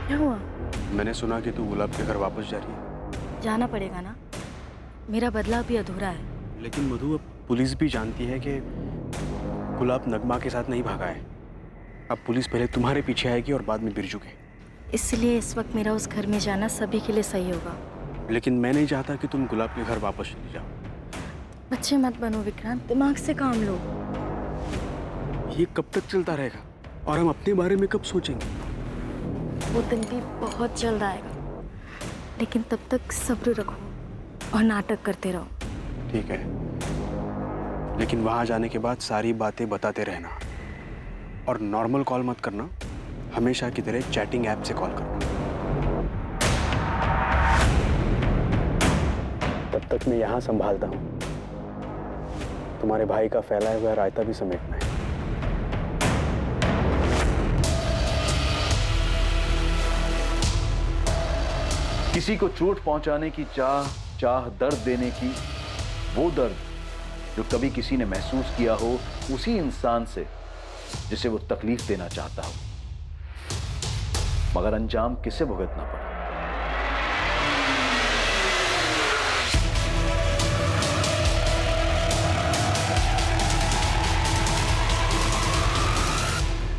क्या हुआ? मैंने सुना कि तू गुलाब के घर वापस जा रही है। जाना पड़ेगा ना, मेरा बदला अभी अधूरा है। लेकिन मधु, अब पुलिस भी जानती है कि गुलाब नगमा के साथ नहीं भागा है। अब पुलिस पहले तुम्हारे पीछे आएगी और बाद में बिरजू के। इसलिए इस वक्त मेरा उस घर में जाना सभी के लिए सही होगा। लेकिन मैं नहीं चाहता कि तुम गुलाब के घर वापस चली जाओ। बच्चे मत बनो विक्रांत, दिमाग से काम लो। ये कब तक चलता रहेगा और हम अपने बारे में कब सोचेंगे? वो दिन भी बहुत जल्द आएगा, लेकिन तब तक सब्र रखो और नाटक करते रहो। ठीक है, लेकिन वहां जाने के बाद सारी बातें बताते रहना और नॉर्मल कॉल मत करना, हमेशा की तरह चैटिंग ऐप से कॉल करना। तब तक मैं यहां संभालता हूं, तुम्हारे भाई का फैलाया हुआ रायता भी समेटना है। किसी को चोट पहुंचाने की चाह दर्द देने की, वो दर्द जो कभी किसी ने महसूस किया हो उसी इंसान से जिसे वो तकलीफ देना चाहता हो, मगर अंजाम किसे भुगतना पड़ा।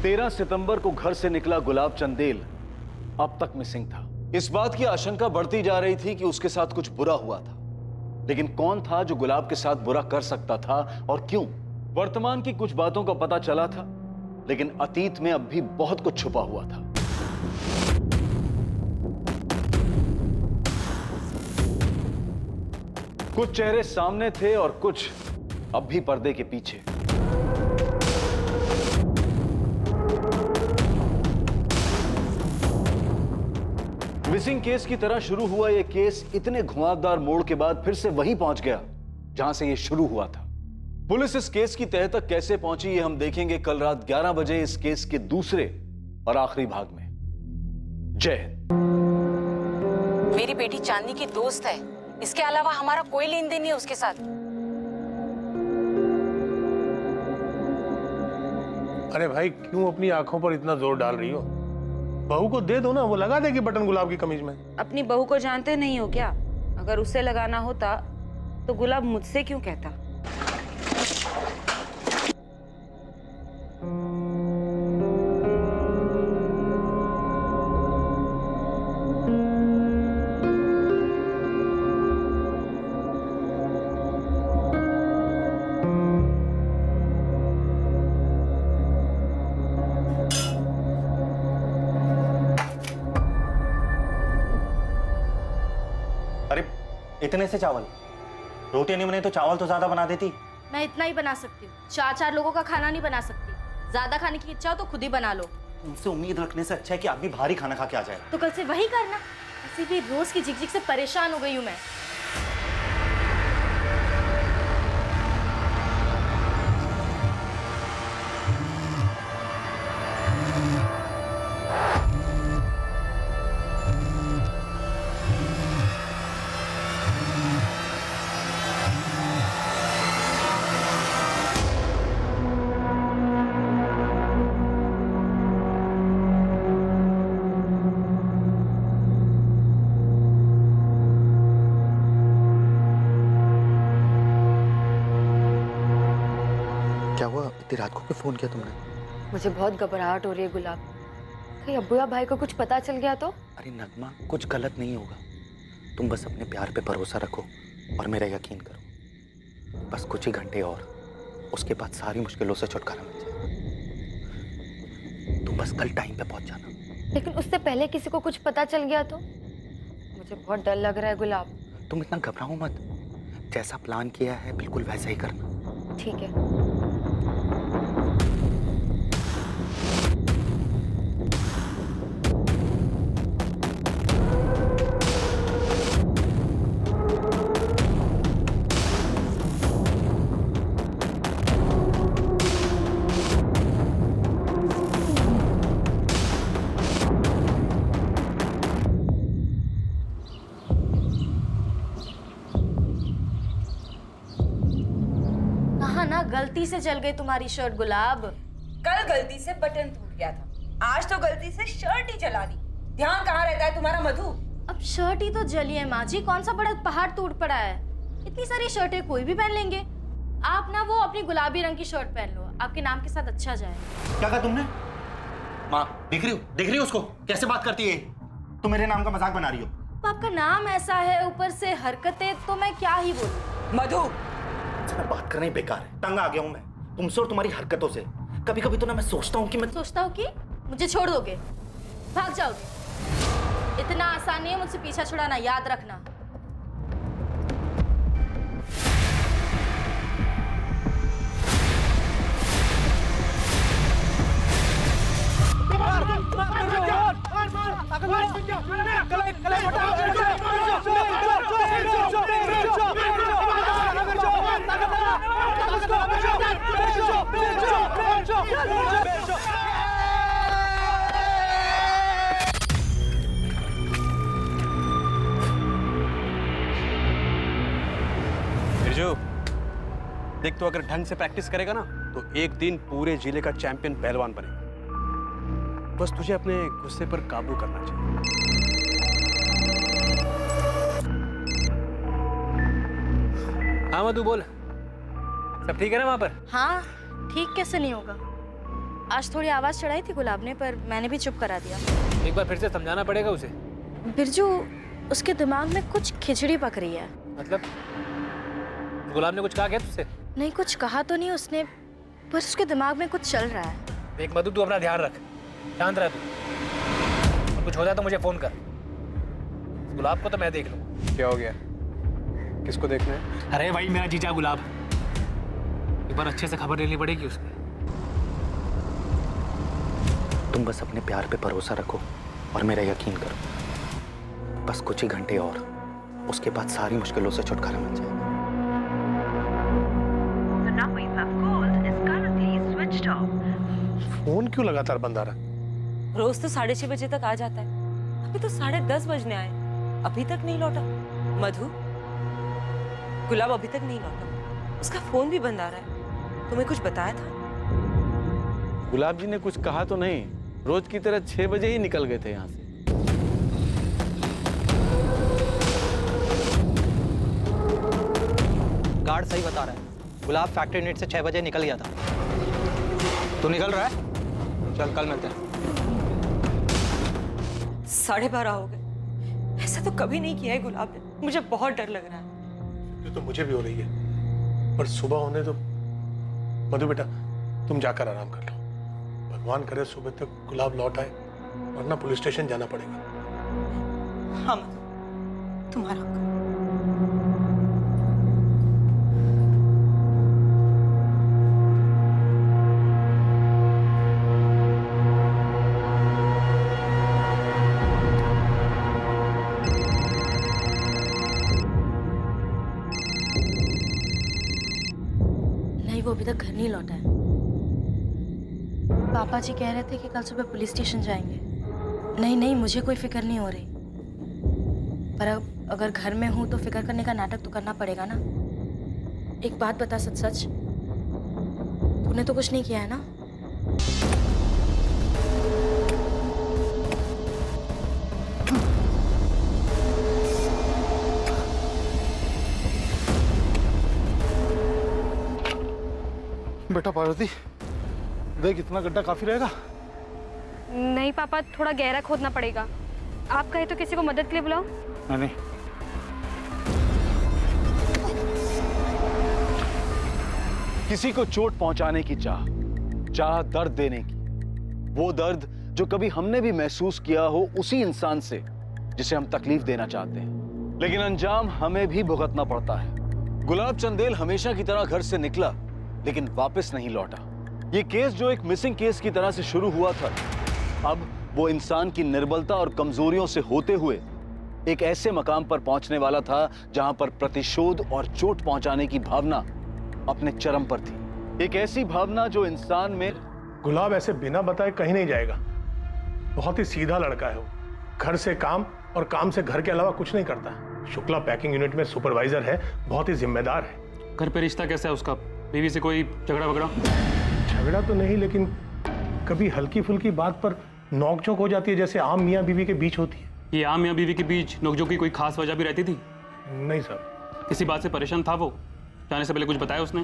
तेरह सितंबर को घर से निकला गुलाब चंदेल अब तक मिसिंग था। इस बात की आशंका बढ़ती जा रही थी कि उसके साथ कुछ बुरा हुआ था, लेकिन कौन था जो गुलाब के साथ बुरा कर सकता था और क्यों? वर्तमान की कुछ बातों का पता चला था, लेकिन अतीत में अब भी बहुत कुछ छुपा हुआ था। कुछ चेहरे सामने थे और कुछ अब भी पर्दे के पीछे। मिसिंग केस की तरह शुरू हुआ यह केस इतने घुमावदार मोड़ के बाद फिर से वहीं पहुंच गया जहां से यह शुरू हुआ था। पुलिस इस केस की तह तक कैसे पहुंची ये हम देखेंगे कल रात 11 बजे इस केस के दूसरे और आखिरी भाग में। जय हिंद। मेरी बेटी चांदनी की दोस्त है, इसके अलावा हमारा कोई लेन देन नहीं है उसके साथ। अरे भाई, क्यों अपनी आंखों पर इतना जोर डाल रही हो? बहू को दे दो ना, वो लगा देगी बटन गुलाब की कमीज में। अपनी बहू को जानते नहीं हो क्या? अगर उससे लगाना होता तो गुलाब मुझसे क्यों कहता? इतने से चावल? रोटी नहीं बनी तो चावल तो ज्यादा बना देती। मैं इतना ही बना सकती हूँ, 4-4 लोगों का खाना नहीं बना सकती। ज्यादा खाने की इच्छा हो तो खुद ही बना लो। तुमसे उम्मीद रखने से अच्छा है कि आदमी भारी खाना खा के आ जाए। तो कल से वही करना। ऐसे भी रोज की झिकझिक से परेशान हो गई हूँ मैं। क्या हुआ? इतनी रात को क्यों फोन किया तुमने? मुझे बहुत घबराहट हो रही है गुलाब। कहीं अब्बू या भाई को कुछ पता चल गया तो? अरे नगमा, कुछ गलत नहीं होगा। तुम बस अपने प्यार पे भरोसा रखो और मेरा यकीन करो। बस कुछ ही घंटे और, उसके बाद सारी मुश्किलों से छुटकारा मिल जाएगा। तुम बस कल टाइम पे पहुंच जाना। लेकिन उससे पहले किसी को कुछ पता चल गया तो? मुझे बहुत डर लग रहा है गुलाब। तुम इतना घबराओ मत, जैसा प्लान किया है बिल्कुल वैसा ही करना। ठीक है। गलती से जल गई तुम्हारी शर्ट गुलाब। कल गलती से बटन टूट गया था, आज तो गलती से शर्ट ही जला दी। ध्यान कहाँ रहता है तुम्हारा मधु? अब शर्ट ही तो जली है माँ जी, कौन सा बड़ा पहाड़ टूट पड़ा है। इतनी सारी शर्टें कोई भी पहन लेंगे। आप ना वो अपनी गुलाबी रंग की शर्ट पहन लो, आपके नाम के साथ अच्छा जाए। क्या कहा तुमने? माँ देख रही हो उसको कैसे बात करती है? तुम मेरे नाम का मजाक बना रही हो। तो आपका नाम ऐसा है, ऊपर से हरकतें, तो मैं क्या ही बोलूं। मधु बात करना ही बेकार है, तंग आ गया हूं मैं तुमसे और तुम्हारी हरकतों से। कभी कभी तो ना मैं सोचता हूँ कि मैं सोचता हूँ कि मुझे छोड़ दोगे, भाग जाओगे। इतना आसान नहीं है मुझसे पीछा छुड़ाना, याद रखना। बिरजू, देख तो अगर ढंग से प्रैक्टिस करेगा ना तो एक दिन पूरे जिले का चैंपियन पहलवान बनेगा। बस तुझे अपने गुस्से पर काबू करना चाहिए। हाँ मधु बोल, सब ठीक है ना वहाँ पर? हाँ, ठीक कैसे नहीं होगा। आज थोड़ी आवाज चढ़ाई थी गुलाब ने, पर मैंने भी चुप करा दिया। एक बार फिर से समझाना पड़ेगा उसे। बिरजू, उसके दिमाग में कुछ खिचड़ी पक रही है। मतलब गुलाब ने कुछ कहा क्या तुझसे? नहीं, कुछ कहा तो नहीं उसने, पर उसके दिमाग में कुछ चल रहा है। देख मधु, तू अपना ध्यान रख, शांत रह तू, और कुछ हो जाए तो मुझे फोन कर। गुलाब को तो मैं देख लूँ। क्या हो गया? किसको देखना है? अरे भाई मेरा जीजा गुलाब, एक बार अच्छे से खबर लेनी पड़ेगी उसकी। तुम बस अपने प्यार पे भरोसा रखो और मेरा यकीन करो। बस कुछ ही घंटे और, उसके बाद सारी मुश्किलों से छुटकारा मिल जाएगा। फोन क्यों लगातार बंद आ रहा? रोज तो 6:30 बजे तक आ जाता है, अभी तो 10:30 बजने आए, अभी तक नहीं लौटा। मधु, गुलाब अभी तक नहीं लौटा, उसका फोन भी बंद आ रहा है। तुम्हें कुछ बताया था? गुलाब जी ने कुछ कहा तो नहीं, रोज की तरह 6 बजे ही निकल गए थे यहाँ से। गार्ड सही बता रहा है, गुलाब फैक्ट्री यूनिट से 6 बजे निकल गया था। तू निकल रहा है? चल कल मिलते हैं। 12:30 हो गए, ऐसा तो कभी नहीं किया है गुलाब ने। मुझे बहुत डर लग रहा है। ये तो मुझे भी हो रही है, पर सुबह होने दो। मधु बेटा, तुम जाकर आराम कर लो। भगवान करे सुबह तक गुलाब लौट आए, वरना पुलिस स्टेशन जाना पड़ेगा। हाँ मधु, तुम आराम करो। नहीं, वो अभी तक घर नहीं लौटा है। पापा जी कह रहे थे कि कल सुबह पुलिस स्टेशन जाएंगे। नहीं नहीं, मुझे कोई फिक्र नहीं हो रही, पर अब अगर घर में हूं तो फिक्र करने का नाटक तो करना पड़ेगा ना। एक बात बता, सच सच, तूने तो कुछ नहीं किया है ना? बेटा पार्वती, देख इतना गड्ढा काफी रहेगा। नहीं पापा, थोड़ा गहरा खोदना पड़ेगा। आप कहे तो किसी को मदद के लिए बुलाओ। नहीं, किसी को चोट पहुंचाने की चाह दर्द देने की, वो दर्द जो कभी हमने भी महसूस किया हो उसी इंसान से जिसे हम तकलीफ देना चाहते हैं, लेकिन अंजाम हमें भी भुगतना पड़ता है। गुलाब चंदेल हमेशा की तरह घर से निकला लेकिन वापस नहीं लौटा। ये केस जो एक मिसिंग केस की तरह से शुरू हुआ था, अब वो इंसान की निर्बलता और कमजोरियों से होते हुए एक ऐसे मकाम पर पहुंचने वाला था जहां पर प्रतिशोध और चोट पहुंचाने की भावना अपने चरम पर थी। एक ऐसी भावना जो इंसान में। गुलाब ऐसे बिना बताए कहीं नहीं जाएगा। बहुत ही सीधा लड़का है वो। घर से काम और काम से घर के अलावा कुछ नहीं करता। शुक्ला पैकिंग यूनिट में सुपरवाइजर है, बहुत ही जिम्मेदार है। घर पे रिश्ता कैसा है उसका? बीवी से कोई झगड़ा वगड़ा? झगड़ा तो नहीं, लेकिन कभी हल्की फुल्की बात पर नोकझोंक हो जाती है जैसे आम मियाँ बीवी के बीच होती है। ये आम मियाँ बीवी के बीच नोकझोंक की कोई खास वजह भी रहती थी? नहीं सर। किसी बात से परेशान था वो? जाने से पहले कुछ बताया उसने?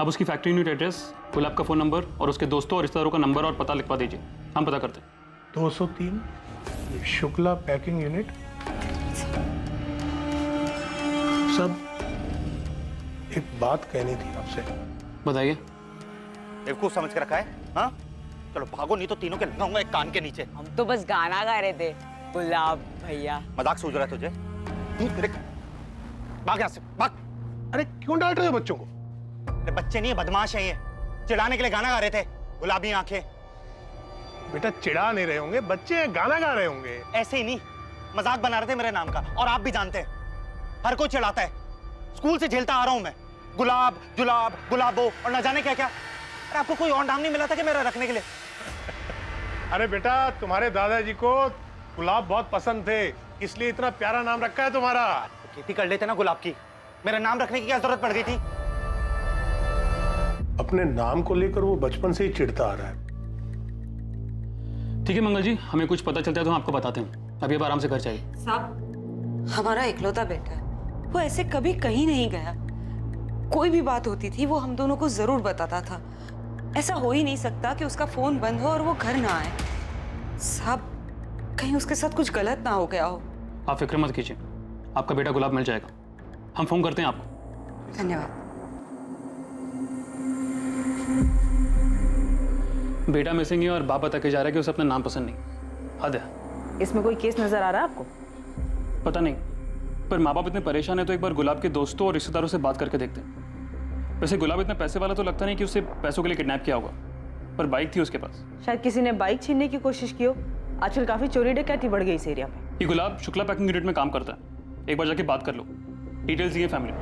अब उसकी फैक्ट्री यूनिट एड्रेस, गुलाब का फ़ोन नंबर और उसके दोस्तों और रिश्तेदारों का नंबर और पता लिखवा दीजिए, हम पता करते हैं। 203 शुक्ला पैकिंग यूनिट। सब एक बात कहनी थी आपसे। बताइए। बेवकूफ समझ के रखा है? हाँ, चलो भागो, नहीं तो तीनों के लगाऊंगा एक कान के नीचे। हम तो बस गाना गा रहे थे गुलाब भैया। मजाक सूझ रहा है तुझे? भाग यहाँ से, भाग। अरे क्यों डांट रहे हो बच्चों को? अरे बच्चे नहीं है, बदमाश है ये। चिढ़ाने के लिए गाना गा रहे थे, गुलाबी आंखें। बेटा चिढ़ा नहीं रहे होंगे, बच्चे गाना गा रहे होंगे। ऐसे ही नहीं, मजाक बना रहे थे मेरे नाम का, और आप भी जानते हैं हर कोई चिढ़ाता है। स्कूल से झेलता आ रहा हूं मैं, गुलाब जुलाब गुलाबो और न जाने क्या क्या। अरे आपको कोई और नाम नहीं मिला था कि मेरा रखने के लिए? अरे बेटा तुम्हारे दादाजी को गुलाब बहुत पसंद थे, इसलिए इतना प्यारा नाम रखा है तुम्हारा। तो खेती कर लेते ना गुलाब की, मेरा नाम रखने की क्या जरूरत पड़ गई थी? अपने नाम को लेकर वो बचपन से ही चिढ़ता आ रहा है। ठीक है मंगल जी, हमें कुछ पता चलता है तो हम आपको बताते हैं। अभी अब आराम से घर जाइए। साहब, हमारा इकलौता बेटा है, वो ऐसे कभी कहीं नहीं गया। कोई भी बात होती थी वो हम दोनों को जरूर बताता था। ऐसा हो ही नहीं सकता कि उसका फोन बंद हो और वो घर ना आए। साहब, कहीं उसके साथ कुछ गलत ना हो गया हो। आप फिक्र मत कीजिए, आपका बेटा गुलाब मिल जाएगा। हम फोन करते हैं आपको। धन्यवाद। बेटा मिसिंग है और बाप बता के जा रहा है कि उसे अपना नाम पसंद नहीं। हद है। इसमें कोई केस नजर आ रहा है आपको? पता नहीं, पर माँ बाप इतने परेशान है तो एक बार गुलाब के दोस्तों और रिश्तेदारों से बात करके देखते हैं। वैसे गुलाब इतना पैसे वाला तो लगता नहीं कि उसे पैसों के लिए किडनैप किया होगा, पर बाइक थी उसके पास। शायद किसी ने बाइक छीनने की कोशिश की हो। आजकल काफी चोरी डकैती बढ़ गई इस एरिया में। ये गुलाब शुक्ला पैकिंग यूनिट में काम करता है, एक बार जाके बात कर लो। डिटेल्स दिए फैमिली।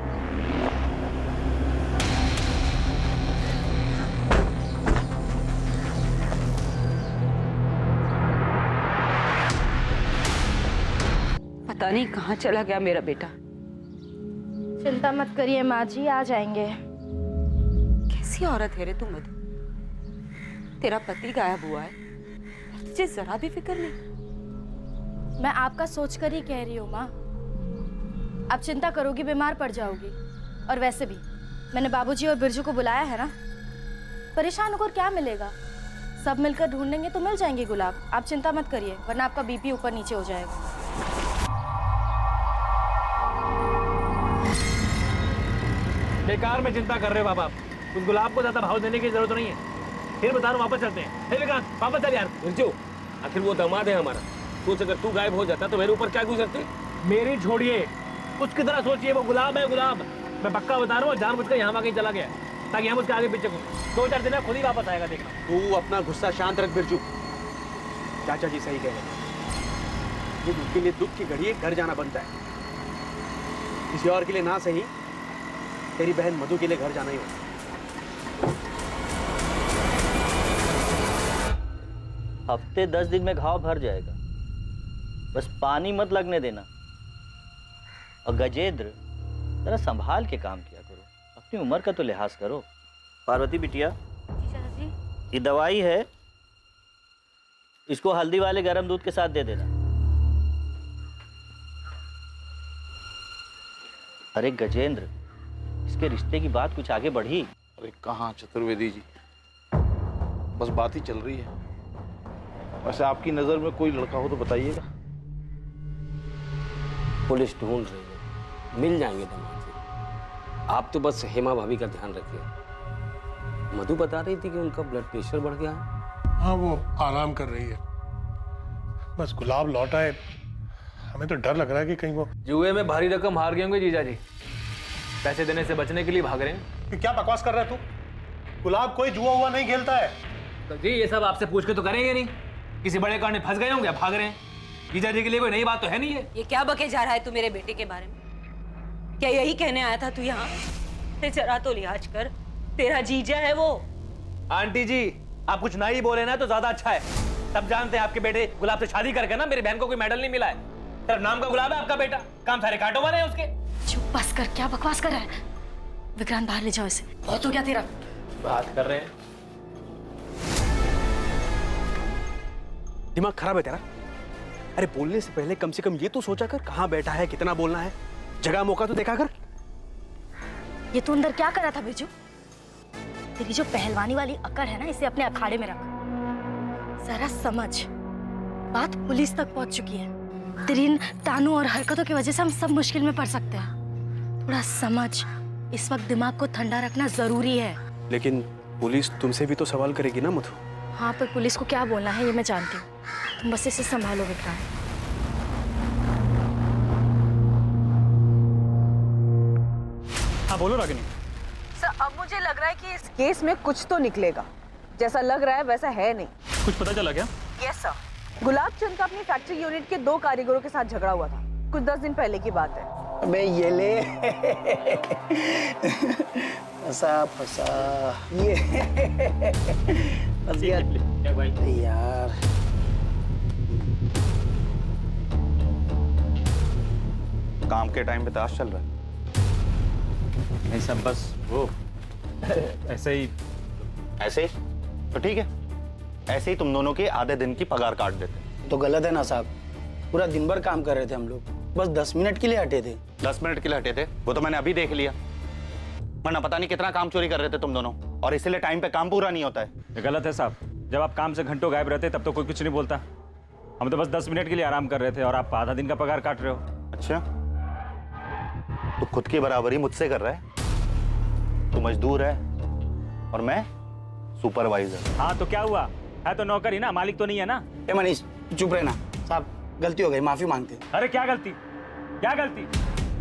पता नहीं कहाँ चला गया मेरा बेटा। चिंता मत करिए माँ जी, आ जाएंगे। कैसी औरत है रे तू मधु? तेरा पति गायब हुआ है, तुझे जरा भी फिक्र नहीं। मैं आपका सोच कर ही कह रही हूँ माँ। आप चिंता करोगी बीमार पड़ जाओगी। और वैसे भी मैंने बाबूजी और बिरजू को बुलाया है ना, परेशान होकर क्या मिलेगा? सब मिलकर ढूंढेंगे तो मिल जाएंगे गुलाब। आप चिंता मत करिए, वरना आपका बीपी ऊपर नीचे हो जाएगा। बेकार में चिंता कर रहे हो बाबा। उस गुलाब को ज्यादा भाव देने की जरूरत नहीं है। फिर बता रहा हूं, वापस चलते हैं। हे विकास, वापस चल यार। बिरजू, आखिर वो दामाद है हमारा। सोच अगर तू गायब हो जाता तो मेरे ऊपर क्या गुजरती? मेरी छोड़िए, उसकी तरह सोचिए। वो गुलाब है गुलाब। मैं पक्का बता रहा हूँ, जानबूझकर यहाँ वहाँ कहीं चला गया ताकि हम उसके आगे पीछे घूमें। 2-4 दिन में खुद ही वापस आएगा, देखना। तू अपना गुस्सा शांत रख बिरजू। चाचा जी सही कह रहे हैं, ये दुख के लिए दुख की घड़ी घर जाना बनता है। किसी और के लिए ना सही, तेरी बहन मधु के लिए घर जाना ही होता है। हफ्ते 10 दिन में घाव भर जाएगा, बस पानी मत लगने देना। और गजेंद्र, जरा संभाल के काम किया करो, अपनी उम्र का तो लिहाज करो। पार्वती बिटिया, ये दवाई है, इसको हल्दी वाले गर्म दूध के साथ दे देना। अरे गजेंद्र, इसके रिश्ते की बात कुछ आगे बढ़ी? अरे कहाँ चतुर्वेदी जी, बस बात ही चल रही है। वैसे आपकी नजर में कोई लड़का हो तो बताइएगा। पुलिस ढूंढ रही है, मिल जाएंगे दामाद जी। आप तो बस हेमा भाभी का ध्यान रखिए। मधु बता रही थी कि उनका ब्लड प्रेशर बढ़ गया है। हाँ, वो आराम कर रही है। बस गुलाब लौटा है, हमें तो डर लग रहा है कि कहीं वो जुए में भारी रकम हार गए होंगे जीजा जी, पैसे देने से बचने के लिए भाग रहे हैं। कि क्या बकवास कर रहा है तू? गुलाब कोई जुआ हुआ नहीं खेलता है। तो जी ये सब आपसे पूछ के तो करेंगे नहीं। किसी बड़े कारण में फंस गए होंगे, भाग रहे हैं। जीजा जी के लिए कोई नई बात तो है नहीं है। ये क्या बके जा रहा है तू मेरे बेटे के बारे में? क्या यही कहने आया था तू यहाँ? ते जरा तो लिहाज कर, तेरा जीजा है वो। आंटी जी, आप कुछ ना ही बोले ना तो ज्यादा अच्छा है। सब जानते हैं आपके बेटे गुलाब से शादी करके ना मेरी बहन को कोई मेडल नहीं मिला है। सिर्फ नाम का गुलाब है आपका बेटा, काम सारे कांटों वाले हैं उसके। चुप बस कर, क्या बकवास कर रहा है? विक्रांत बाहर ले जाओ इसे, बहुत हो गया तेरा। बात कर रहे हैं। दिमाग खराब है तेरा? अरे बोलने से पहले कम से कम ये तो सोचा कर, कहाँ बैठा है, कितना बोलना है, जगह मौका तो देखा कर। ये तू अंदर क्या कर रहा था बिरजू? तेरी जो पहलवानी वाली अकड़ है ना, इसे अपने अखाड़े में रख। जरा समझ, बात पुलिस तक पहुंच चुकी है। तेरी इन तानों और हरकतों की वजह से हम सब मुश्किल में पड़ सकते हैं। थोड़ा समझ, इस वक्त दिमाग को ठंडा रखना जरूरी है। लेकिन पुलिस तुमसे भी तो सवाल करेगी ना मधु। हाँ, पर पुलिस को क्या बोलना है ये मैं जानती हूँ। तुम बस इसे संभालो विक्रांत। हाँ बोलो रागिनी। सर, अब मुझे लग रहा है कि इस केस में कुछ तो निकलेगा। जैसा लग रहा है वैसा है नहीं। कुछ पता चला क्या? यस सर, गुलाब चंद का अपनी फैक्ट्री यूनिट के 2 कारीगरों के साथ झगड़ा हुआ था। कुछ 10 दिन पहले की बात है। अबे ये ले फंसा फंसा ये फंस गया यार। काम के टाइम पे ताश चल रहा है? नहीं सब बस वो ऐसे ही। ऐसे ही तो ठीक है, ऐसे ही तुम दोनों के आधे दिन की पगार काट देते। तो गलत है ना साहब, पूरा दिन भर काम कर रहे थे हम लोग, बस 10 मिनट के लिए हटे थे। 10 मिनट के लिए हटे थे वो तो मैंने अभी देख लिया, वरना पता नहीं कितना काम चोरी कर रहे थे तुम दोनों, और इसलिए टाइम पे काम पूरा नहीं होता है। ये गलत है साहब, जब आप काम से घंटों गायब रहते तब तो कोई कुछ नहीं बोलता। हम तो बस 10 मिनट के लिए आराम कर रहे थे और आप आधा दिन का पगार काट रहे हो। अच्छा, तो खुद की बराबरी मुझसे कर रहा है? तू मजदूर है और मैं सुपरवाइजर। हाँ तो क्या हुआ, है तो नौकर ही ना, मालिक तो नहीं है ना। ए मनीष चुप रहना, साहब गलती हो गई, माफी मांगते। अरे क्या गलती, क्या गलती?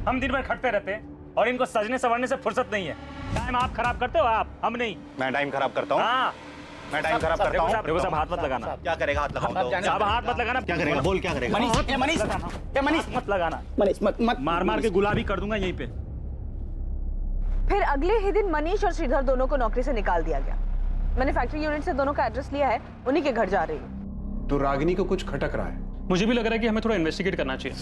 हम दिन भर खटते रहते हैं और इनको सजने संवरने से फुर्सत नहीं है। टाइम आप खराब करते हो, आप, हम नहीं। मैं टाइम खराब करता हूँ? हाँ मैं टाइम खराब करता हूँ? देखो साहब, हाथ मत लगाना। क्या करेगा हाथ लगाऊं? साहब हाथ मत लगाना। क्या करेगा? बोल क्या करेगा? मनीष मत लगाना। मनीष मत मार मार के गुलाबी कर दूंगा यहीं पे। फिर अगले ही दिन मनीष और श्रीधर दोनों को नौकरी से निकाल दिया गया। मैंने फैक्ट्री यूनिट से दोनों का एड्रेस लिया है, उन्हीं के घर जा रही हूँ। तो रागिनी को कुछ खटक रहा है। मुझे भी लग रहा है कि हमें थोड़ा इन्वेस्टिगेट करना चाहिए,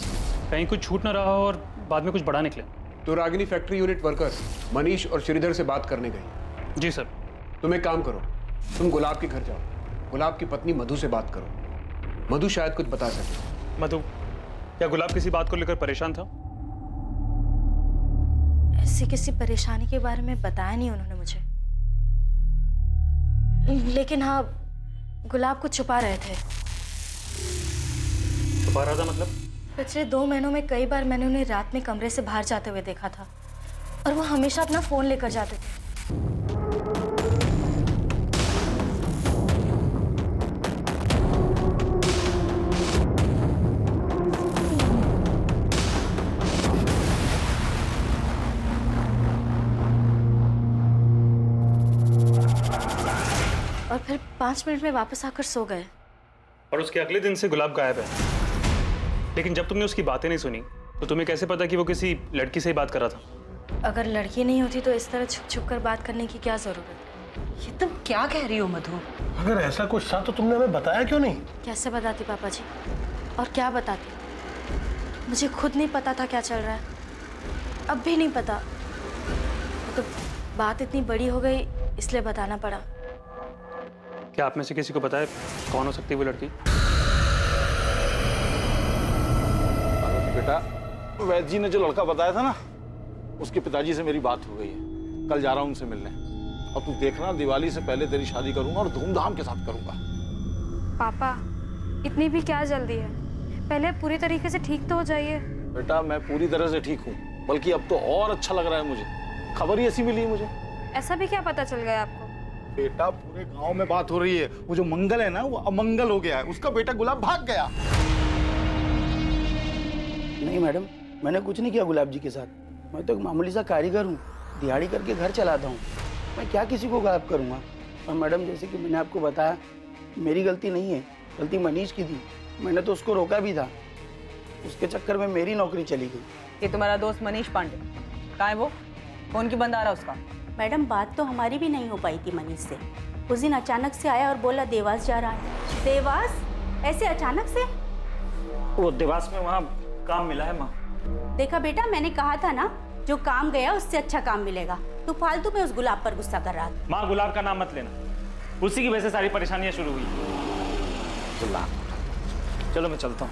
कहीं कुछ छूट ना रहा और बाद में कुछ बड़ा निकले। तो Ragini factory unit workers Manish और श्रीधर से बात करने गई। जी सर। तुम एक काम करो, तुम गुलाब के घर जाओ, गुलाब की पत्नी मधु से बात करो, मधु शायद कुछ बता सके। मधु, क्या गुलाब किसी बात को लेकर परेशान था? ऐसी किसी परेशानी के बारे में बताया नहीं उन्होंने मुझे, लेकिन हाँ गुलाब को छुपा रहे थे। छुपा रहा था मतलब? पिछले 2 महीनों में कई बार मैंने उन्हें रात में कमरे से बाहर जाते हुए देखा था, और वो हमेशा अपना फोन लेकर जाते थे। और फिर 5 मिनट में वापस आकर सो गए। और उसके अगले दिन से गुलाब गायब है। लेकिन जब तुमने उसकी बातें नहीं सुनी तो तुम्हें कैसे पता कि वो किसी लड़की से ही बात कर रहा था? अगर लड़की नहीं होती तो इस तरह छुप छुप कर बात करने की क्या जरूरत? ये तुम क्या कह रही हो मधु? अगर ऐसा कुछ था तो तुमने हमें बताया क्यों नहीं? कैसे बताती पापा जी, और क्या बताती? मुझे खुद नहीं पता था क्या चल रहा है, अब भी नहीं पता। तो बात इतनी बड़ी हो गई इसलिए बताना पड़ा। क्या आप में से किसी को पता है कौन हो सकती है वो लड़की? बेटा, वैद्य जी ने जो लड़का बताया था ना, उसके पिताजी से मेरी बात हो गई है। कल जा रहा हूँ उनसे मिलने, और तू देखना दिवाली से पहले तेरी शादी करूंगा और धूमधाम के साथ करूंगा। पापा, इतनी भी क्या जल्दी है? पहले पूरी तरीके से ठीक तो हो जाइए। बेटा मैं पूरी तरह से ठीक हूँ, बल्कि अब तो और अच्छा लग रहा है मुझे। खबर ही ऐसी मिली है मुझे। ऐसा भी क्या पता चल गया आपको? बेटा पूरे गांव में बात हो रही है, वो जो मंगल है ना वो अमंगल हो गया है, उसका बेटा गुलाब भाग गया। नहीं मैडम, मैंने कुछ नहीं किया गुलाब जी के साथ। मैं तो एक मामूली सा कारीगर हूँ, दिहाड़ी करके घर चलाता हूँ। मैं क्या किसी को गायब करूँगा? और मैडम जैसे कि मैंने आपको बताया, मेरी गलती नहीं है, गलती मनीष की थी। मैंने तो उसको रोका भी था, उसके चक्कर में मेरी नौकरी चली गई। ये तुम्हारा दोस्त मनीष पांडे कहाँ है? वो फोन की बंद आ रहा उसका। मैडम बात तो हमारी भी नहीं हो पाई थी मनीष से। उस दिन अचानक से आया और बोला देवास जा रहा है। देवास? ऐसे अचानक से? वो देवास में वहाँ काम मिला है माँ। देखा बेटा, मैंने कहा था ना, जो काम गया उससे अच्छा काम मिलेगा। तू फालतू में उस गुलाब पर गुस्सा कर रहा था। माँ गुलाब का नाम मत लेना, उसी की वजह से सारी परेशानियां शुरू हुई। गुलाब चलो मैं चलता हूँ।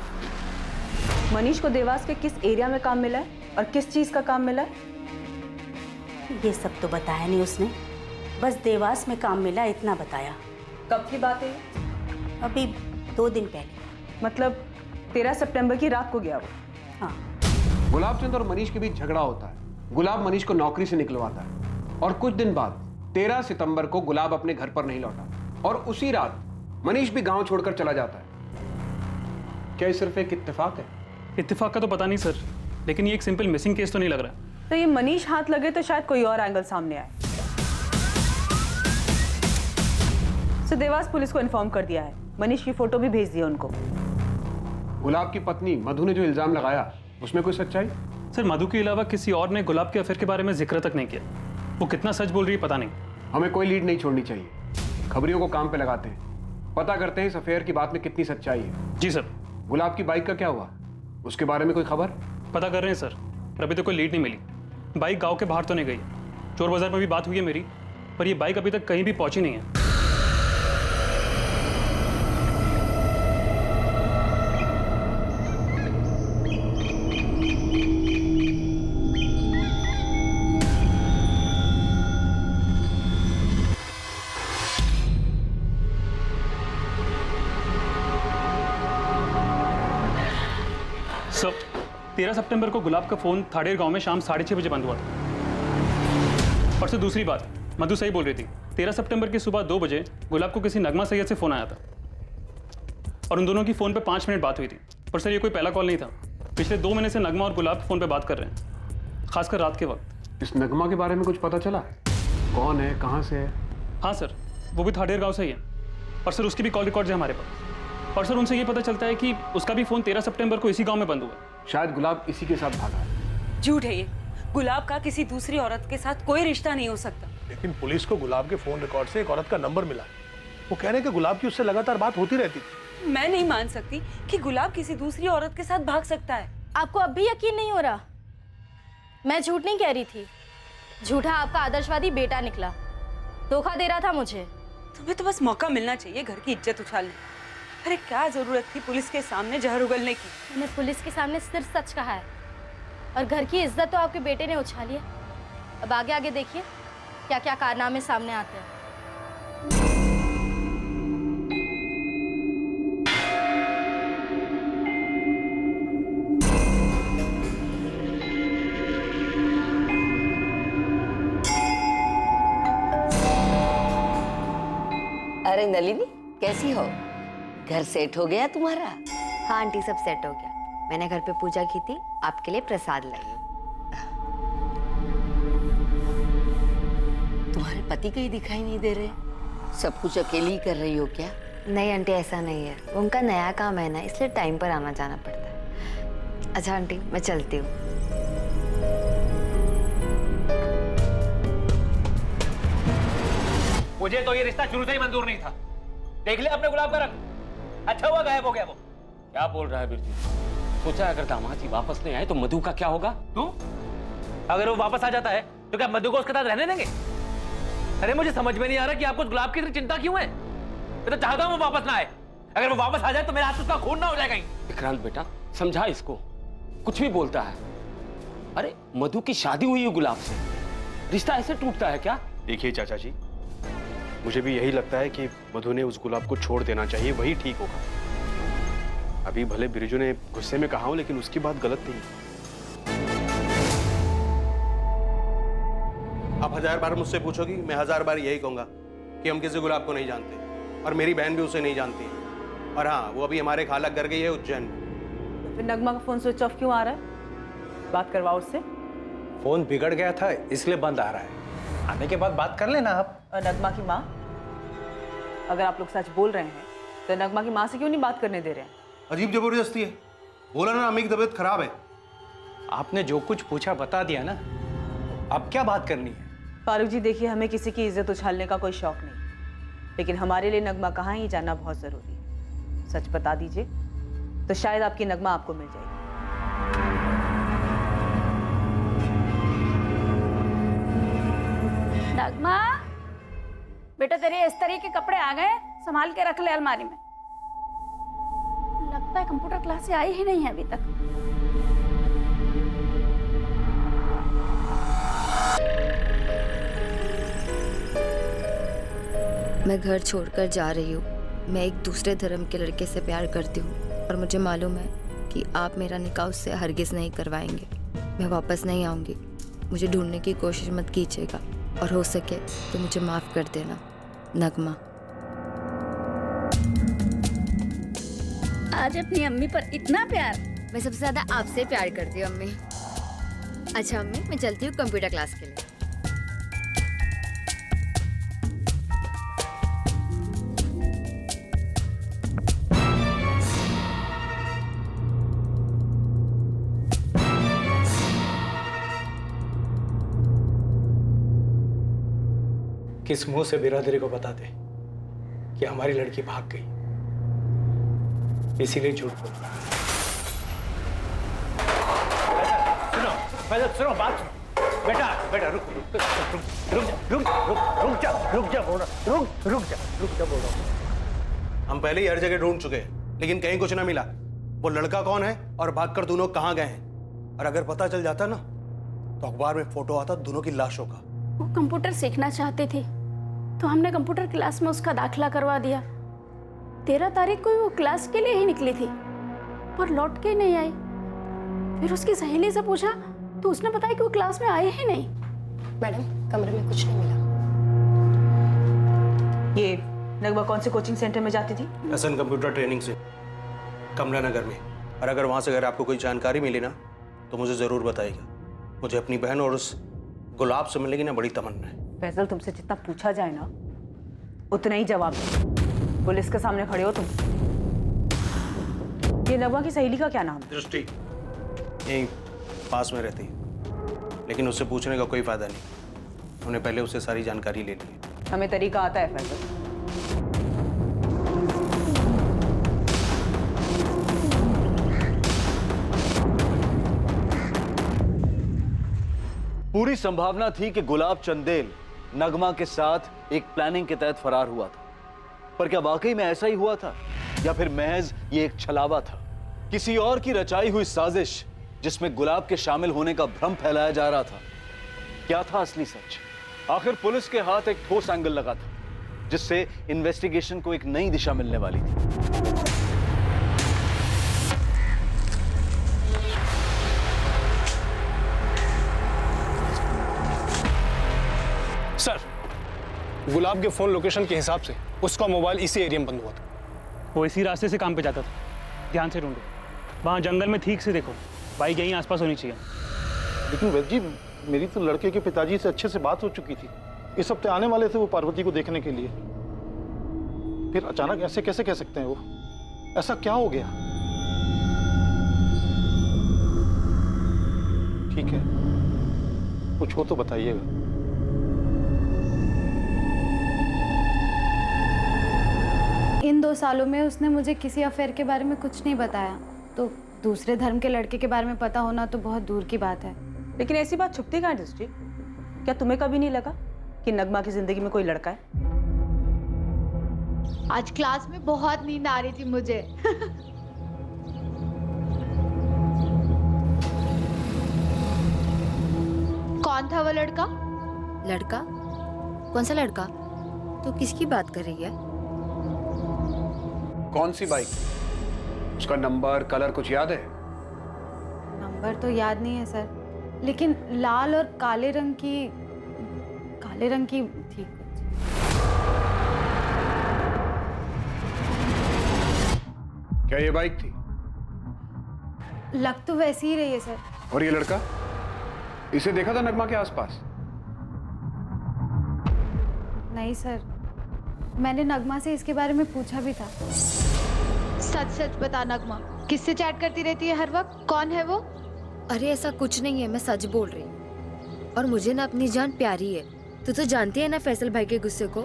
मनीष को देवास के किस एरिया में काम मिला है और किस चीज का काम मिला है? ये सब तो बताया नहीं उसने, बस देवास में काम मिला इतना बताया। कब की बात है? अभी 2 दिन पहले। मतलब 13 सितंबर की रात को गया वो? हाँ। गुलाब चंद और मनीष के बीच झगड़ा होता है। गुलाब मनीष को नौकरी से निकलवाता है और कुछ दिन बाद 13 सितंबर को गुलाब अपने घर पर नहीं लौटा और उसी रात मनीष भी गांव छोड़कर चला जाता है। क्या ये सिर्फ एक इत्तेफाक है? इत्तेफाक का तो पता नहीं सर, लेकिन ये एक सिंपल मिसिंग केस तो नहीं लग रहा। तो ये मनीष हाथ लगे तो शायद कोई और एंगल सामने आए। तो देवास पुलिस को इन्फॉर्म कर दिया है, मनीष की फोटो भी भेज दी उनको। गुलाब की पत्नी मधु ने जो इल्जाम लगाया उसमें कोई सच्चाई? सर, मधु के अलावा किसी और ने गुलाब के अफेयर के बारे में जिक्र तक नहीं किया। वो कितना सच बोल रही है पता नहीं। हमें कोई लीड नहीं छोड़नी चाहिए, खबरियों को काम पे लगाते हैं, पता करते हैं इस अफेयर की बात में कितनी सच्चाई है। जी सर। गुलाब की बाइक का क्या हुआ, उसके बारे में कोई खबर? पता कर रहे हैं सर, पर अभी तो कोई लीड नहीं मिली। बाइक गांव के बाहर तो नहीं गई। चोर बाजार में भी बात हुई है मेरी, पर ये बाइक अभी तक कहीं भी पहुंची नहीं है। सर, 13 सितंबर को गुलाब का फोन थाड़ेर गांव में शाम 6:30 बजे बंद हुआ था। और सर दूसरी बात, मधु सही बोल रही थी। 13 सितंबर की सुबह 2 बजे गुलाब को किसी नगमा सैयद से फोन आया था और उन दोनों की फोन पे 5 मिनट बात हुई थी। पर सर ये कोई पहला कॉल नहीं था। पिछले 2 महीने से नगमा और गुलाब फोन पे बात कर रहे हैं, खासकर रात के वक्त। इस नगमा के बारे में कुछ पता चला? कौन है, कहाँ से है? हाँ सर, वो भी थाड़ेर गाँव से ही है और सर उसकी भी कॉल रिकॉर्ड्स है हमारे पास। और सर उनसे ये पता चलता है कि उसका भी फोन 13 सितंबर को इसी गांव में बंद हुआ। शायद गुलाब इसी के साथ भागा है। झूठ है ये। गुलाब का किसी दूसरी औरत के साथ कोई रिश्ता नहीं हो सकता। लेकिन पुलिस को गुलाब के फोन रिकॉर्ड से एक औरत का नंबर मिला है। वो कह रहे हैं कि गुलाब की उससे लगातार बात होती रहती थी। मैं नहीं मान सकती कि गुलाब किसी दूसरी औरत के साथ भाग सकता है। आपको अब भी यकीन नहीं हो रहा? मैं झूठ नहीं कह रही थी। झूठा आपका आदर्शवादी बेटा निकला, धोखा दे रहा था मुझे। तुम्हें तो बस मौका मिलना चाहिए घर की इज्जत उछालने। अरे क्या जरूरत थी पुलिस के सामने जहर उगलने की? मैंने पुलिस के सामने सिर्फ सच कहा है और घर की इज्जत तो आपके बेटे ने उछाली है। अब आगे आगे देखिए क्या क्या कारनामे सामने आते हैं। अरे नलिनी, कैसी हो? घर सेट हो गया तुम्हारा? हाँ आंटी, सब सेट हो गया। मैंने घर पे पूजा की थी, आपके लिए प्रसाद लाई हूँ। तुम्हारे पति कहीं दिखाई नहीं दे रहे, सब कुछ अकेली ही कर रही हो क्या? नहीं आंटी, ऐसा नहीं है। उनका नया काम है ना, इसलिए टाइम पर आना जाना पड़ता है। अच्छा आंटी, मैं चलती हूँ। मुझे तो ये रिश्ता शुरू से ही मंजूर नहीं था। देख ले अपने गुलाब का रंग, अच्छा हुआ गायब हो गया वो। क्या बोल रहा है बिरजू? सोचा अगर दामाद जी वापस नहीं आए तो मधु का क्या होगा? तू अगर वो वापस आ जाता है तो क्या मधु को उसके साथ रहने देंगे? अरे मुझे समझ में नहीं आ रहा कि आपको गुलाब की चिंता क्यों है। मैं तो चाहता हूँ वो वापस ना आए। अगर वो वापस आ जाए तो मेरे हाथ से उसका खून ना हो जाए कहीं। विक्रांत बेटा समझा इसको, कुछ भी बोलता है। अरे मधु की शादी हुई है गुलाब से, रिश्ता ऐसे टूटता है क्या? देखिए चाचा जी, मुझे भी यही लगता है कि मधु ने उस गुलाब को छोड़ देना चाहिए, वही ठीक होगा। अभी भले बिरजू ने गुस्से में कहा हो, लेकिन उसकी बात गलत नहीं। आप 1000 बार मुझसे पूछोगी, मैं 1000 बार यही कहूंगा कि हम किसी गुलाब को नहीं जानते और मेरी बहन भी उसे नहीं जानती है। और हाँ, वो अभी हमारे खाला घर गई है उज्जैन में। फिर नगमा का फोन स्विच ऑफ क्यों आ रहा है? बात करवाओ उससे। फोन बिगड़ गया था इसलिए बंद आ रहा है, आने के बाद बात कर लेना आप। और नगमा की माँ, अगर आप लोग सच बोल रहे हैं तो नगमा की माँ से क्यों नहीं बात करने दे रहे हैं? अजीब जबरदस्ती है, बोला ना अम्मी की तबीयत खराब है। आपने जो कुछ पूछा बता दिया ना, अब क्या बात करनी है? फारूक जी देखिए, हमें किसी की इज्जत उछालने का कोई शौक नहीं, लेकिन हमारे लिए नगमा कहाँ ही जानना बहुत जरूरी है। सच बता दीजिए तो शायद आपकी नगमा आपको मिल जाएगी। नगमा बेटा, तेरे इस तरह के कपड़े आ गए, संभाल के रख ले अलमारी में। लगता है कंप्यूटर क्लास से आए ही नहीं है अभी तक। मैं घर छोड़कर जा रही हूँ। मैं एक दूसरे धर्म के लड़के से प्यार करती हूँ और मुझे मालूम है कि आप मेरा निकाह उससे हरगिज़ नहीं करवाएंगे। मैं वापस नहीं आऊँगी। मुझे ढूंढने की कोशिश मत कीजिएगा और हो सके तो मुझे माफ़ कर देना। नगमा। आज अपनी अम्मी पर इतना प्यार। मैं सबसे ज़्यादा आपसे प्यार करती हूँ अम्मी। अच्छा अम्मी, मैं चलती हूँ कंप्यूटर क्लास के लिए। किस मुंह से बिरादरी को बताते कि हमारी लड़की भाग गई, इसीलिए झूठ बोल रहा। सुनो बात सुनो। बेटा रुक जा बोल रहा हूँ। हम पहले ही हर जगह ढूंढ चुके हैं, लेकिन कहीं कुछ ना मिला। वो लड़का कौन है और भागकर दोनों कहाँ गए हैं, और अगर पता चल जाता ना तो अखबार में फोटो आता दोनों की लाशों का। वो कंप्यूटर सीखना चाहती थी तो हमने कंप्यूटर क्लास में उसका दाखिला करवा दिया। 13 तारीख को वो क्लास के लिए ही निकली थी पर लौट के नहीं आई। फिर उसकी सहेली से पूछा तो उसने बताया कि वो क्लास में आए ही नहीं। मैडम, कमरे में कुछ नहीं मिला। ये नगमा कौन से कोचिंग सेंटर में जाती थी? एसएन कंप्यूटर ट्रेनिंग से, कमला नगर में। और अगर वहाँ से अगर आपको कोई जानकारी मिली ना तो मुझे ज़रूर बताइएगा। मुझे अपनी बहन और उस गुलाब से मिलने की ना बड़ी तमन्ना है। फैजल, तुमसे जितना पूछा जाए ना उतना ही जवाब दो। पुलिस के सामने खड़े हो तुम। ये नगमा की सहेली का क्या नाम है? दृष्टि। यहीं पास में रहती है, लेकिन उससे पूछने का कोई फायदा नहीं। हमने पहले उससे सारी जानकारी ले ली है। हमें तरीका आता है फैजल। पूरी संभावना थी कि गुलाब चंदेल नगमा के साथ एक प्लानिंग के तहत फरार हुआ था, पर क्या वाकई में ऐसा ही हुआ था या फिर महज ये एक छलावा था, किसी और की रचाई हुई साजिश जिसमें गुलाब के शामिल होने का भ्रम फैलाया जा रहा था? क्या था असली सच? आखिर पुलिस के हाथ एक ठोस एंगल लगा था जिससे इन्वेस्टिगेशन को एक नई दिशा मिलने वाली थी। सर, गुलाब के फोन लोकेशन के हिसाब से उसका मोबाइल इसी एरिया में बंद हुआ था। वो इसी रास्ते से काम पे जाता था। ध्यान से ढूंढो, वहाँ जंगल में ठीक से देखो, बाइक यहीं आसपास होनी चाहिए। लेकिन वैद्य जी, मेरी तो लड़के के पिताजी से अच्छे से बात हो चुकी थी। इस हफ्ते आने वाले थे वो पार्वती को देखने के लिए। फिर अचानक ऐसे कैसे कह सकते हैं? वो ऐसा क्या हो गया? ठीक है, कुछ हो तो बताइएगा। इन 2 सालों में उसने मुझे किसी अफेयर के बारे में कुछ नहीं बताया, तो दूसरे धर्म के लड़के के बारे में पता होना तो बहुत दूर की बात है। लेकिन ऐसी बात छुपती कहाँ दृष्टि? क्या तुम्हें कभी नहीं लगा कि नगमा की जिंदगी में कोई लड़का है? आज क्लास में बहुत नींद आ रही थी मुझे। कौन था वो लड़का? लड़का? कौन सा लड़का? तो किसकी बात कर रही है? कौन सी बाइक? उसका नंबर, कलर कुछ याद है? नंबर तो याद नहीं है सर, लेकिन लाल और काले रंग की थी। क्या ये बाइक थी? लग तो वैसी ही रही है सर। और ये लड़का? इसे देखा था नगमा के आसपास? नहीं सर, मैंने नगमा से इसके बारे में पूछा भी था। सच सच बता नगमा, किससे चैट करती रहती है हर वक्त? कौन है वो? अरे ऐसा कुछ नहीं है, मैं सच बोल रही हूँ। और मुझे ना अपनी जान प्यारी है। तू तो जानती है ना फैसल भाई के गुस्से को।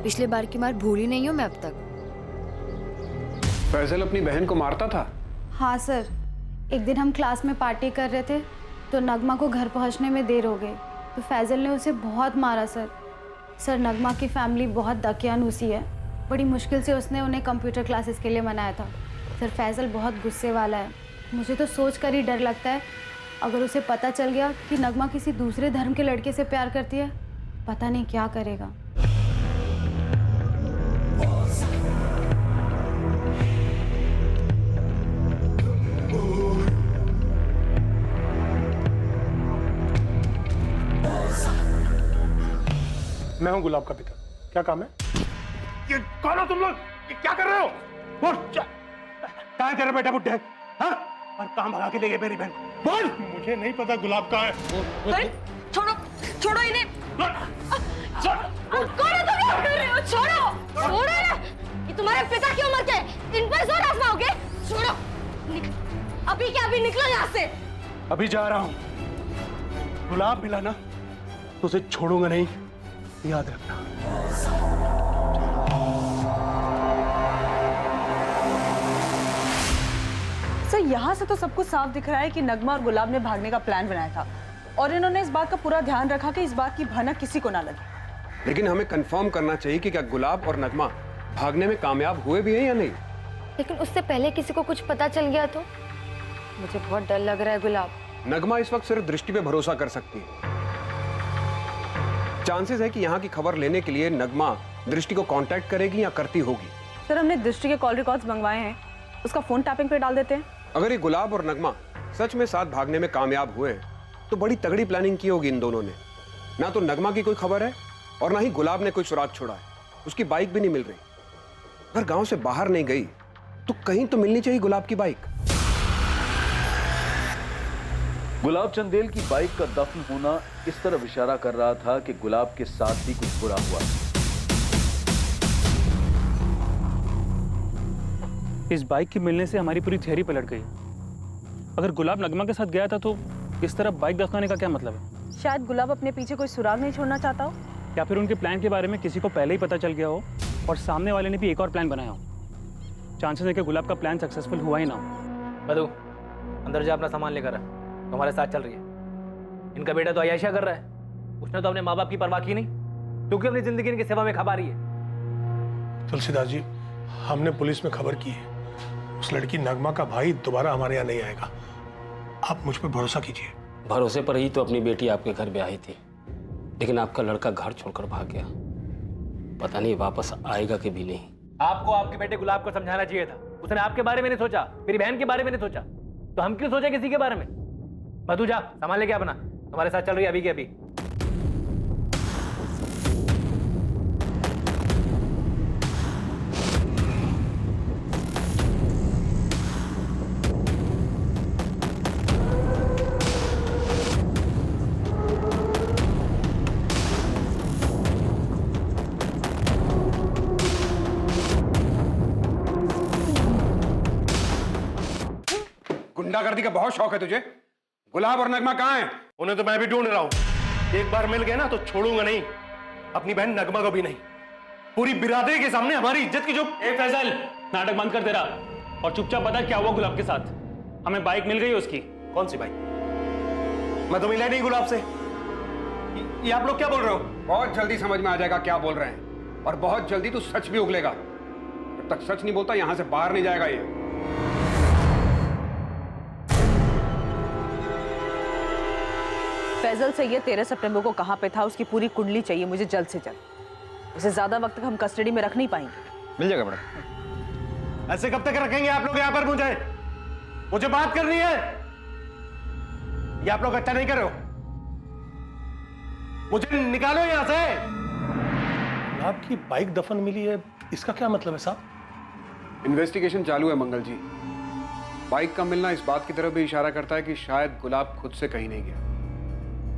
पिछले बार की मार भूली नहीं हूँ मैं अब तक। फैसल अपनी बहन को मारता था? हाँ सर, एक दिन हम क्लास में पार्टी कर रहे थे तो नगमा को घर पहुँचने में देर हो गई तो फैजल ने उसे बहुत मारा सर। नगमा की फैमिली बहुत दकियानूसी है। बड़ी मुश्किल से उसने उन्हें कंप्यूटर क्लासेस के लिए मनाया था। सर फैजल बहुत गुस्से वाला है। मुझे तो सोच कर ही डर लगता है, अगर उसे पता चल गया कि नगमा किसी दूसरे धर्म के लड़के से प्यार करती है, पता नहीं क्या करेगा। मैं हूं गुलाब का पिता, क्या काम है? ये कौन हो तुम लोग? ये क्या कर रहे हो? बोल, कहाँ है तेरा बेटा बुड्ढे? हाँ? और कहाँ भगा के ले गए मेरी बहन? बोल! मुझे नहीं पता गुलाब कहाँ है। छोड़ो, छोड़ो इन्हें। कौन है तुम? क्या कर रहे हो? छोड़ो, छोड़ो ना। ये तुम्हारे पिता की उम्र के, इन पर जोर आजमाओगे? छोड़ो, अभी क्या, अभी निकलो यहाँ से। अभी जा रहा हूं। गुलाब मिला ना तो उसे छोड़ूंगा नहीं, याद रखना। सर यहाँ से तो सब कुछ साफ दिख रहा है कि नगमा और गुलाब ने भागने का प्लान बनाया था और इन्होंने इस बात का पूरा ध्यान रखा कि इस बात की भनक किसी को ना लगे। लेकिन हमें कंफर्म करना चाहिए कि क्या गुलाब और नगमा भागने में कामयाब हुए भी हैं या नहीं। लेकिन उससे पहले किसी को कुछ पता चल गया तो? मुझे बहुत डर लग रहा है गुलाब। नगमा इस वक्त सिर्फ दृष्टि पे भरोसा कर सकती है। चांसेस है कि यहाँ की खबर लेने के लिए नगमा दृष्टि को कांटेक्ट करेगी या करती होगी। सर हमने दृष्टि के कॉल रिकॉर्ड्स मंगवाए हैं, उसका फोन टैपिंग पे डाल देते हैं। अगर ये गुलाब और नगमा सच में साथ भागने में कामयाब हुए तो बड़ी तगड़ी प्लानिंग की होगी इन दोनों ने। ना तो नगमा की कोई खबर है और ना ही गुलाब ने कोई सुराग छोड़ा है। उसकी बाइक भी नहीं मिल रही। अगर गांव से बाहर नहीं गई तो कहीं तो मिलनी चाहिए गुलाब की बाइक। गुलाब चंदेल की बाइक का दफन होना इस तरफ इशारा कर रहा था कि गुलाब के साथ भी कुछ बुरा हुआ। इस बाइक के मिलने से हमारी पूरी थियरी पलट गई। अगर गुलाब नगमा के साथ गया था तो इस तरफ बाइक दफनाने का क्या मतलब है? शायद गुलाब अपने पीछे कोई सुराग नहीं छोड़ना चाहता हो, या फिर उनके प्लान के बारे में किसी को पहले ही पता चल गया हो और सामने वाले ने भी एक और प्लान बनाया हो। चांसेस है कि गुलाब का प्लान सक्सेसफुल हुआ ही ना हो। मधु, अंदर जा, अपना सामान लेकर आ। तुम्हारे साथ चल रही है। इनका बेटा तो अयाशा कर रहा है। उसने तो अपने माँ बाप की परवाह की नहीं, क्योंकि अपनी जिंदगी इनकी सेवा में खपा रही है। तुलसीदास जी, हमने पुलिस में खबर की है, उस लड़की नगमा का भाई दोबारा हमारे यहाँ नहीं आएगा। आप मुझ पर भरोसा कीजिए। भरोसे पर ही तो अपनी बेटी आपके घर ब्याही थी, लेकिन आपका लड़का घर छोड़कर भाग गया। पता नहीं वापस आएगा कि भी नहीं। आपको आपके बेटे गुलाब को समझाना चाहिए था। उसने आपके बारे में नहीं सोचा, मेरी बहन के बारे में नहीं सोचा, तो हम क्यों सोचे किसी के बारे में? मधु जा, सामान लेके अपना, तुम्हारे साथ चल रही है अभी के अभी। गुंडागर्दी का बहुत शौक है तुझे। गुलाब और नगमा कहाँ हैं? उन्हें तो मैं भी ढूंढ रहा हूँ। एक बार मिल गए ना तो छोड़ूंगा नहीं, अपनी बहन नगमा को भी नहीं। पूरी बिरादरी के सामने हमारी इज्जत की जो। ए फैजल, नाटक बंद कर दे रहा और चुपचाप बता क्या हुआ गुलाब के साथ। हमें बाइक मिल गई उसकी। कौन सी बाइक? मैं तो मिला नहीं गुलाब से। ये आप लोग क्या बोल रहे हो? बहुत जल्दी समझ में आ जाएगा क्या बोल रहे हैं, और बहुत जल्दी तू सच भी उगलेगा। जब तक सच नहीं बोलता यहां से बाहर नहीं जाएगा ये। फैजल से ये 13 सितंबर को कहाँ पे था उसकी पूरी कुंडली चाहिए मुझे जल्द से जल्द। उसे ज्यादा वक्त तक हम कस्टडी में रख नहीं पाएंगे। मिल जाएगा मैडम। ऐसे कब तक रखेंगे आप लोग यहाँ पर? मुझे बात करनी है। ये आप लोग अच्छा नहीं कर रहे हो। मुझे निकालो यहाँ से। आपकी बाइक दफन मिली है, इसका क्या मतलब है साहब? इन्वेस्टिगेशन चालू है मंगल जी। बाइक का मिलना इस बात की तरफ भी इशारा करता है कि शायद गुलाब खुद से कहीं नहीं गया,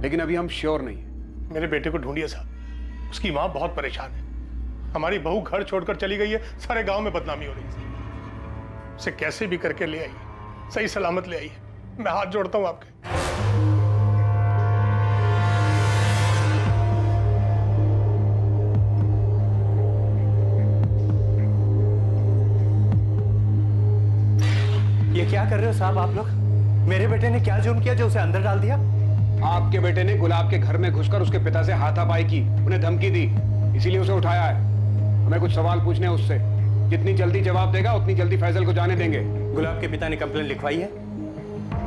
लेकिन अभी हम श्योर नहीं है। मेरे बेटे को ढूंढिए साहब, उसकी माँ बहुत परेशान है। हमारी बहू घर छोड़कर चली गई है, सारे गांव में बदनामी हो रही है। उसे कैसे भी करके ले आइए, सही सलामत ले आइए। मैं हाथ जोड़ता हूं आपके। ये क्या कर रहे हो साहब आप लोग? मेरे बेटे ने क्या जुर्म किया जो उसे अंदर डाल दिया? आपके बेटे ने गुलाब के घर में घुसकर उसके पिता से हाथापाई की, उन्हें धमकी दी, इसीलिए उसे उठाया है। हमें कुछ सवाल पूछने हैं उससे जितनी जल्दी जवाब देगा उतनी जल्दी फैजल को जाने देंगे। गुलाब के पिता ने कंप्लेंट लिखवाई है?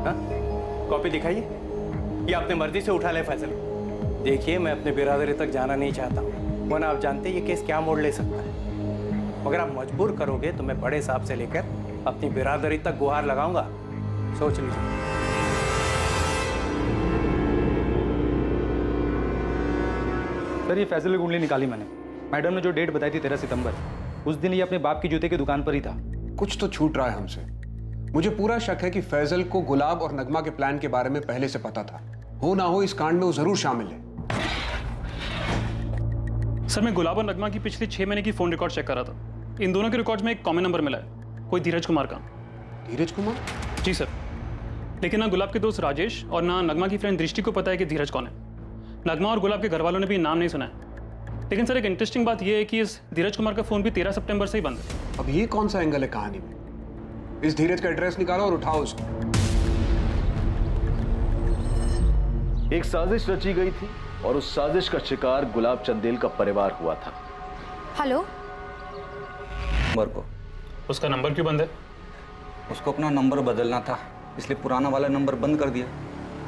हाँ? कॉपी दिखाइए या अपने मर्जी से उठा ले फैजल? देखिए, मैं अपने बिरादरी तक जाना नहीं चाहता हूँ, वरना आप जानते हैं ये केस क्या मोड़ ले सकता है। अगर आप मजबूर करोगे तो मैं बड़े साहब से लेकर अपनी बिरादरी तक गुहार लगाऊंगा, सोच लीजिए। सर, ये फैजल की कुंडली निकाली मैंने। मैडम ने जो डेट बताई थी 13 सितंबर, उस दिन ये अपने बाप की जूते की दुकान पर ही था। कुछ तो छूट रहा है हमसे। मुझे पूरा शक है कि फैजल को गुलाब और नगमा के प्लान के बारे में पहले से पता था। हो ना हो इस कांड में वो जरूर शामिल है। सर, मैं गुलाब और नगमा की पिछले 6 महीने की फोन रिकॉर्ड चेक कर रहा था। इन दोनों के रिकॉर्ड्स में एक कॉमन नंबर मिला है, कोई धीरज कुमार का। धीरज कुमार? जी सर, लेकिन ना गुलाब के दोस्त राजेश और ना नगमा की फ्रेंड दृष्टि को पता है कि धीरज कौन है। नगमा और गुलाब के घर वालों ने भी नाम नहीं सुना है। लेकिन सर, एक इंटरेस्टिंग बात यह है कि इस धीरज कुमार का फोन भी 13 सितंबर से ही बंद है। अब ये कौन सा एंगल है कहानी में? इस धीरज का एड्रेस निकालो और उठाओ उसको। एक साजिश रची गई थी और उस साजिश का शिकार गुलाब चंदेल का परिवार हुआ था। हेलो, नंबर को उसका नंबर क्यों बंद है? उसको अपना नंबर बदलना था, इसलिए पुराना वाला नंबर बंद कर दिया।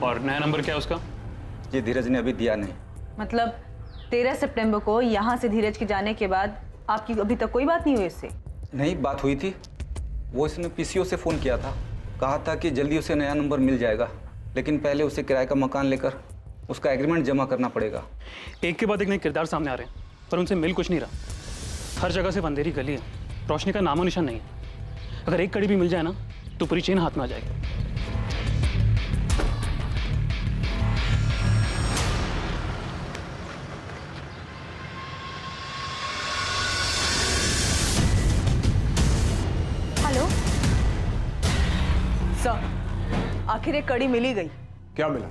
और नया नंबर क्या है उसका? ये धीरज ने अभी दिया नहीं। मतलब 13 सितंबर को यहाँ से धीरज के जाने के बाद आपकी अभी तक कोई बात नहीं हुई इससे? नहीं, बात हुई थी। वो इसने पीसीओ से फ़ोन किया था, कहा था कि जल्दी उसे नया नंबर मिल जाएगा, लेकिन पहले उसे किराए का मकान लेकर उसका एग्रीमेंट जमा करना पड़ेगा। एक के बाद एक नए किरदार सामने आ रहे हैं, पर उनसे मिल कुछ नहीं रहा। हर जगह से अंधेरी गली है, रोशनी का नामो निशान नहीं है। अगर एक कड़ी भी मिल जाए ना तो पूरी चेन हाथ में आ जाएगी। हेलो सर, आखिर एक कड़ी मिली गई। क्या मिला?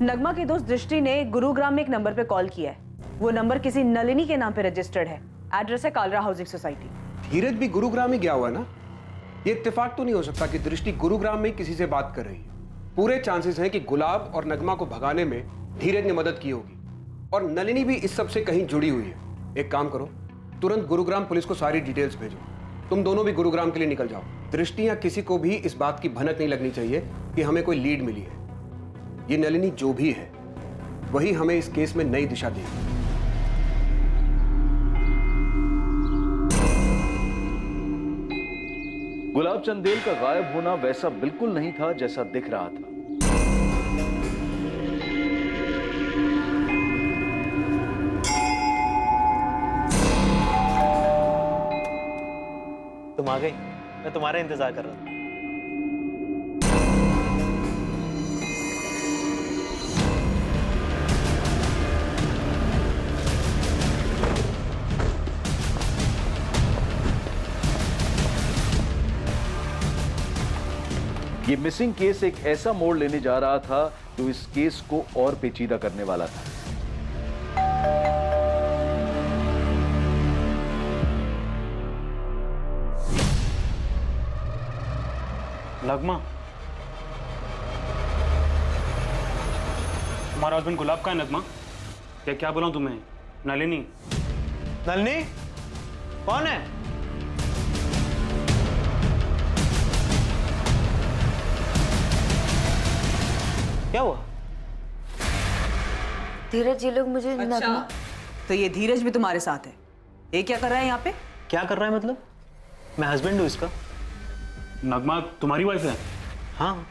नगमा के दोस्त दृष्टि ने गुरुग्राम में एक नंबर पे कॉल किया है। वो नंबर किसी नलिनी के नाम पे रजिस्टर्ड है। एड्रेस है कालरा हाउसिंग सोसाइटी। धीरज भी गुरुग्राम ही गया हुआ है ना? ये इत्तेफाक तो नहीं हो सकता कि दृष्टि गुरुग्राम में किसी से बात कर रही है। पूरे चांसेस हैं कि गुलाब और नगमा को भगाने में धीरज ने मदद की होगी और नलिनी भी इस सब से कहीं जुड़ी हुई है। एक काम करो, तुरंत गुरुग्राम पुलिस को सारी डिटेल्स भेजो। तुम दोनों भी गुरुग्राम के लिए निकल जाओ। दृष्टि या किसी को भी इस बात की भनक नहीं लगनी चाहिए कि हमें कोई लीड मिली है। ये नलिनी जो भी है वही हमें इस केस में नई दिशा देगी। गुलाब चंदेल का गायब होना वैसा बिल्कुल नहीं था जैसा दिख रहा था। तुम आ गई, मैं तुम्हारा इंतजार कर रहा था। ये मिसिंग केस एक ऐसा मोड़ लेने जा रहा था जो इस केस को और पेचीदा करने वाला था। नगमा, तुम्हारा हस्बैंड गुलाब का है नगमा? या क्या बोला तुम्हें? नलिनी? नलिनी कौन है? क्या हुआ? धीरज, ये लोग मुझे अच्छा, नगमा। तो ये धीरज भी तुम्हारे साथ है? ये क्या कर रहा है यहाँ पे? क्या कर रहा है मतलब? मैं हस्बैंड हूँ इसका। नगमा तुम्हारी वाइफ है? हाँ,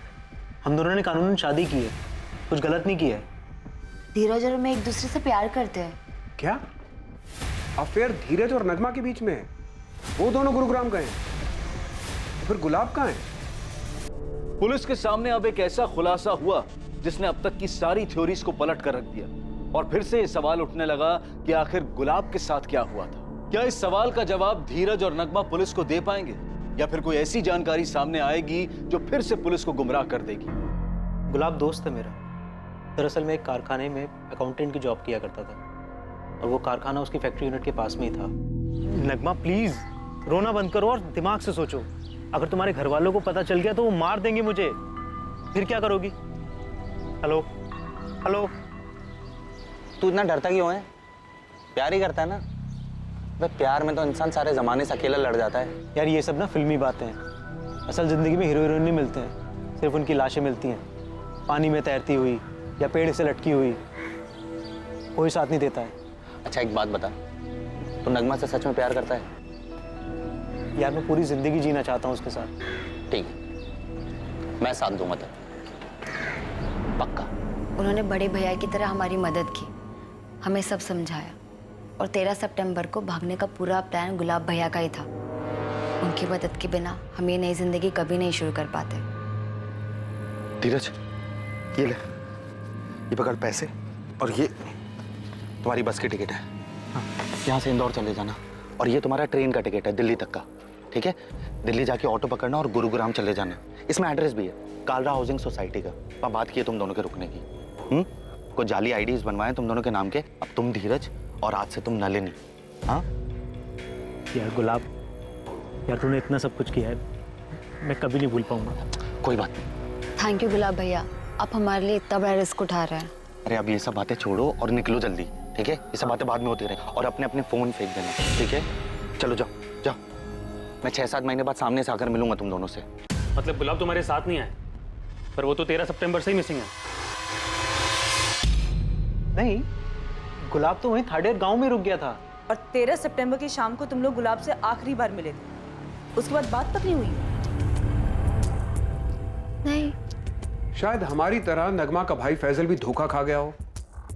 हम दोनों ने कानूनन शादी की है, कुछ गलत नहीं किया है। धीरज और मैं एक दूसरे से प्यार करते हैं। क्या अफेयर धीरज और नगमा के बीच में है? वो दोनों गुरुग्राम गए हैं, तो फिर गुलाब कहाँ है? पुलिस के सामने अब एक ऐसा खुलासा हुआ जिसने अब तक की सारी थ्योरीज को पलट कर रख दिया और फिर से ये सवाल उठने लगा कि आखिर गुलाब के साथ क्या हुआ था। क्या इस सवाल का जवाब धीरज और नगमा पुलिस को दे पाएंगे या फिर कोई ऐसी जानकारी सामने आएगी जो फिर से पुलिस को गुमराह कर देगी? गुलाब दोस्त है मेरा। दरअसल मैं एक कारखाने में अकाउंटेंट की जॉब किया करता था और वो कारखाना उसकी फैक्ट्री यूनिट के पास में ही था। नगमा प्लीज रोना बंद करो और दिमाग से सोचो। अगर तुम्हारे घर वालों को पता चल गया तो वो मार देंगे मुझे, फिर क्या करोगी? हेलो हेलो, तू इतना डरता क्यों है? प्यार ही करता है ना? प्यार में तो इंसान सारे जमाने से अकेला लड़ जाता है। यार ये सब ना फिल्मी बातें हैं। असल ज़िंदगी में हीरो हीरोइन नहीं मिलते हैं, सिर्फ उनकी लाशें मिलती हैं, पानी में तैरती हुई या पेड़ से लटकी हुई। कोई साथ नहीं देता है। अच्छा एक बात बता, तू नगमा से सच में प्यार करता है? यार मैं पूरी ज़िंदगी जीना चाहता हूँ उसके साथ। ठीक है, मैं साथ दूंगा तेरा, पक्का। उन्होंने बड़े भैया की तरह हमारी मदद की, हमें सब समझाया, और 13 सितंबर को भागने का पूरा प्लान गुलाब भैया का ही था। उनकी मदद के बिना हम ये नई जिंदगी कभी नहीं शुरू कर पाते। धीरज, ये ले, ये पकड़ पैसे, और ये तुम्हारी बस की टिकट है। हाँ, यहाँ से इंदौर चले जाना, और ये तुम्हारा ट्रेन का टिकट है दिल्ली तक का, ठीक है? दिल्ली जाके ऑटो पकड़ना और गुरुग्राम चले जाना। इसमें एड्रेस भी है, कालरा हाउसिंग सोसाइटी का। वहाँ बात की है तुम दोनों के रुकने की। कोई जाली आईडीज बनवाए तुम दोनों के नाम के। अब तुम धीरज और आज से तुम नलिनी। हाँ यार गुलाब, यार तूने इतना सब कुछ किया है, मैं कभी नहीं भूल पाऊंगा। कोई बात नहीं। थैंक यू गुलाब भैया, आप हमारे लिए इतना बड़ा रिस्क उठा रहे हैं। अरे अब ये सब बातें छोड़ो और निकलो जल्दी, ठीक है? ये सब बातें बाद में होती रहे, और अपने अपने फोन फेंक देना, ठीक है? चलो जाओ जाओ, मैं 6-7 महीने बाद सामने से आकर मिलूंगा तुम दोनों से। मतलब गुलाब तुम्हारे साथ नहीं आए, पर वो तो 13 सितंबर से ही मिसिंग है। नहीं, गुलाब तो वहीं थाडेर गांव में रुक गया था। और 13 सितंबर की शाम को तुम लोग गुलाब से आखिरी बार मिले थे, उसके बाद बात तक नहीं हुई? नहीं। शायद हमारी तरह नगमा का भाई फैजल भी धोखा खा गया हो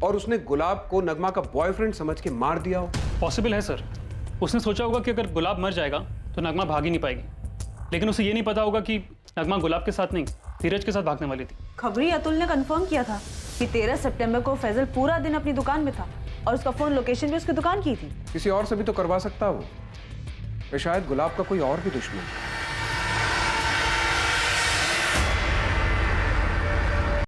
और उसने गुलाब को नगमा का बॉयफ्रेंड समझ के मार दिया हो। पॉसिबल है सर। उसने सोचा होगा कि अगर गुलाब मर जाएगा तो नगमा भाग ही नहीं पाएगी, लेकिन उसे ये नहीं पता होगा कि नगमा गुलाब के साथ नहीं, धीरज के साथ भागने वाली थी। खबरी अतुल ने कंफर्म किया था कि 13 सितंबर को फैजल पूरा दिन अपनी दुकान में था, और उसका फोन लोकेशन भी उसकी दुकान की थी। किसी और से भी तो करवा सकता वो, या शायद गुलाब का कोई और भी दुश्मन।